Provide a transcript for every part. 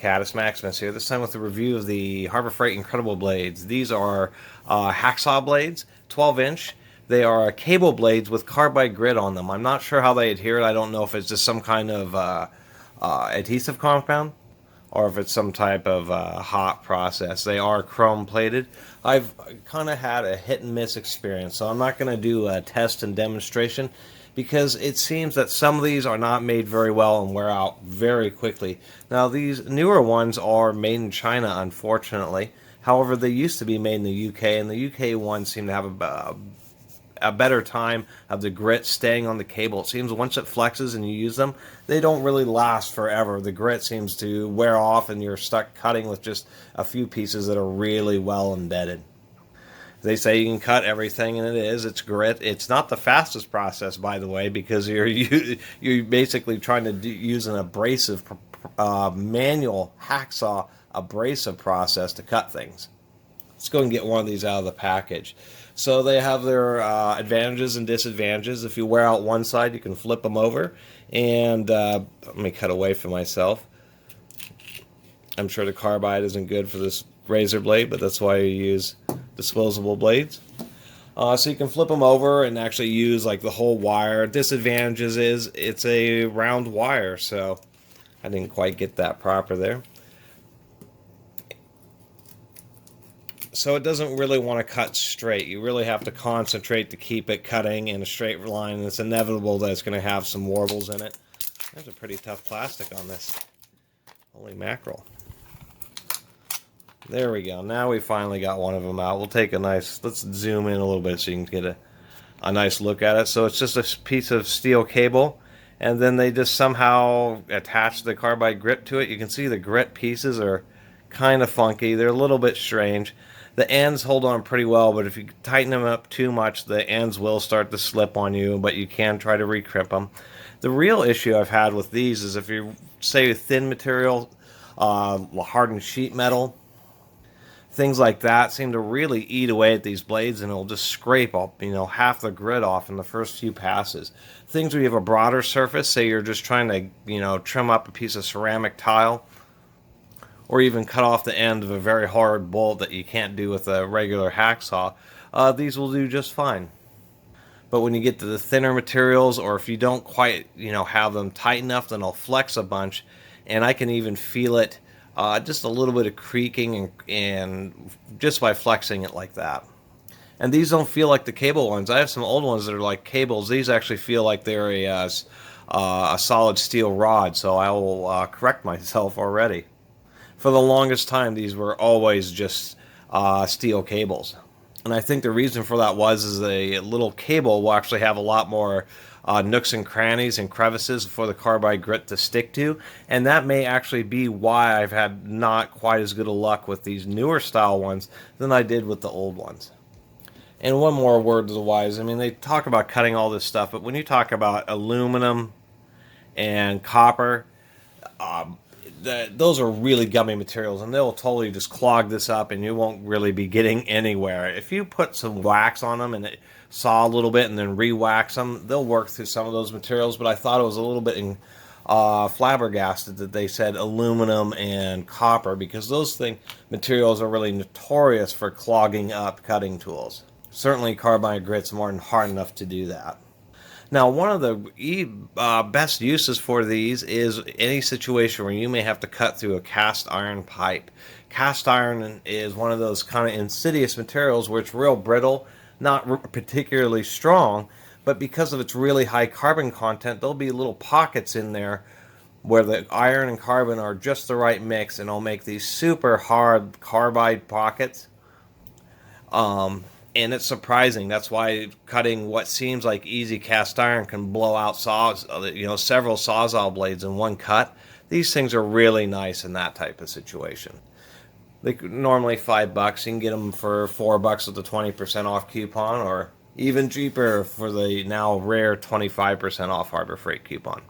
Caddis Maximus here, this time with a review of the Harbor Freight Incredible Blades. These are hacksaw blades, 12-inch. They are cable blades with carbide grit on them. I'm not sure how they adhere. I don't know if it's just some kind of adhesive compound or if it's some type of hot process. They are chrome plated. I've kind of had a hit and miss experience, so I'm not going to do a test and demonstration because it seems that some of these are not made very well and wear out very quickly. Now, these newer ones are made in China, unfortunately. However, they used to be made in the UK, and the UK ones seem to have a better time of the grit staying on the cable. It seems once it flexes and you use them, they don't really last forever. The grit seems to wear off and you're stuck cutting with just a few pieces that are really well embedded. They say you can cut everything, and it is. It's grit. It's not the fastest process, by the way, because you're basically trying to use an abrasive manual hacksaw abrasive process to cut things. Let's go and get one of these out of the package. So they have their advantages and disadvantages. If you wear out one side, you can flip them over. And let me cut away from myself. I'm sure the carbide isn't good for this razor blade, but that's why you use disposable blades. So you can flip them over and actually use like the whole wire. Disadvantages is it's a round wire, so I didn't quite get that proper there. So it doesn't really want to cut straight. You really have to concentrate to keep it cutting in a straight line. It's inevitable that it's going to have some warbles in it. There's a pretty tough plastic on this. Holy mackerel. There we go. Now we finally got one of them out. We'll take a nice, let's zoom in a little bit so you can get a nice look at it. So it's just a piece of steel cable, and then they just somehow attach the carbide grit to it. You can see the grit pieces are kind of funky. They're a little bit strange. The ends hold on pretty well, but if you tighten them up too much, the ends will start to slip on you, but you can try to recrimp them. The real issue I've had with these is if you say thin material, hardened sheet metal, things like that seem to really eat away at these blades, and it'll just scrape up, half the grit off in the first few passes. Things where you have a broader surface, say you're just trying to, trim up a piece of ceramic tile, or even cut off the end of a very hard bolt that you can't do with a regular hacksaw, these will do just fine. But when you get to the thinner materials, or if you don't quite, have them tight enough, then they'll flex a bunch, and I can even feel it. Just a little bit of creaking and just by flexing it like that. And these don't feel like the cable ones. I have some old ones that are like cables. These actually feel like they're a solid steel rod, so I will correct myself already. For the longest time, these were always just steel cables. And I think the reason for that is a little cable will actually have a lot more nooks and crannies and crevices for the carbide grit to stick to, and that may actually be why I've had not quite as good a luck with these newer style ones than I did with the old ones. And one more word to the wise, they talk about cutting all this stuff, but when you talk about aluminum and copper, those are really gummy materials, and they'll totally just clog this up, and you won't really be getting anywhere. If you put some wax on them and saw a little bit and then re-wax them, they'll work through some of those materials. But I thought it was a little bit flabbergasted that they said aluminum and copper, because those materials are really notorious for clogging up cutting tools. Certainly carbide grit's more than hard enough to do that. Now, one of the best uses for these is any situation where you may have to cut through a cast iron pipe. Cast iron is one of those kind of insidious materials where it's real brittle, not particularly strong, but because of its really high carbon content, there'll be little pockets in there where the iron and carbon are just the right mix, and it'll make these super hard carbide pockets. And it's surprising. That's why cutting what seems like easy cast iron can blow out several Sawzall blades in one cut. These things are really nice in that type of situation. They normally $5. You can get them for $4 with the 20% off coupon, or even cheaper for the now rare 25% off Harbor Freight coupon.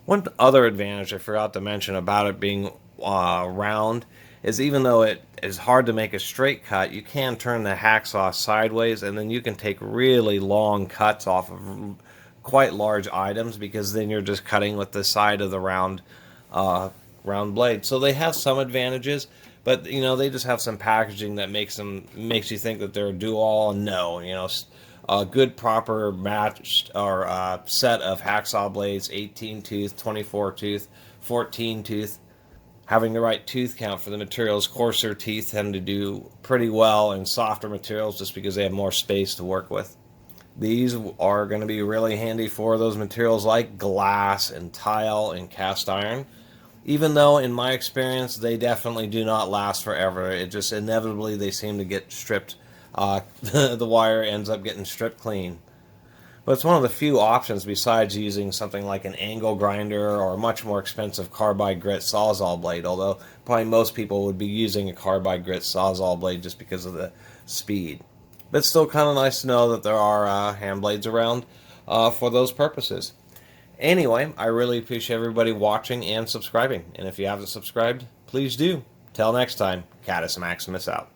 One other advantage I forgot to mention about it being round is even though it is hard to make a straight cut, you can turn the hacksaw sideways, and then you can take really long cuts off of quite large items, because then you're just cutting with the side of the round round blade. So they have some advantages, but you know, they just have some packaging that makes you think that they're a do-all. No, you know, a good proper matched or set of hacksaw blades, 18 tooth, 24 tooth, 14 tooth, having the right tooth count for the materials. Coarser teeth tend to do pretty well in softer materials just because they have more space to work with. These are going to be really handy for those materials like glass and tile and cast iron, even though in my experience they definitely do not last forever. It just inevitably they seem to get stripped. The wire ends up getting stripped clean. But it's one of the few options besides using something like an angle grinder or a much more expensive carbide grit sawzall blade, although probably most people would be using a carbide grit sawzall blade just because of the speed. But it's still kind of nice to know that there are hand blades around for those purposes. Anyway, I really appreciate everybody watching and subscribing. And if you haven't subscribed, please do. Till next time, Catus Maximus out.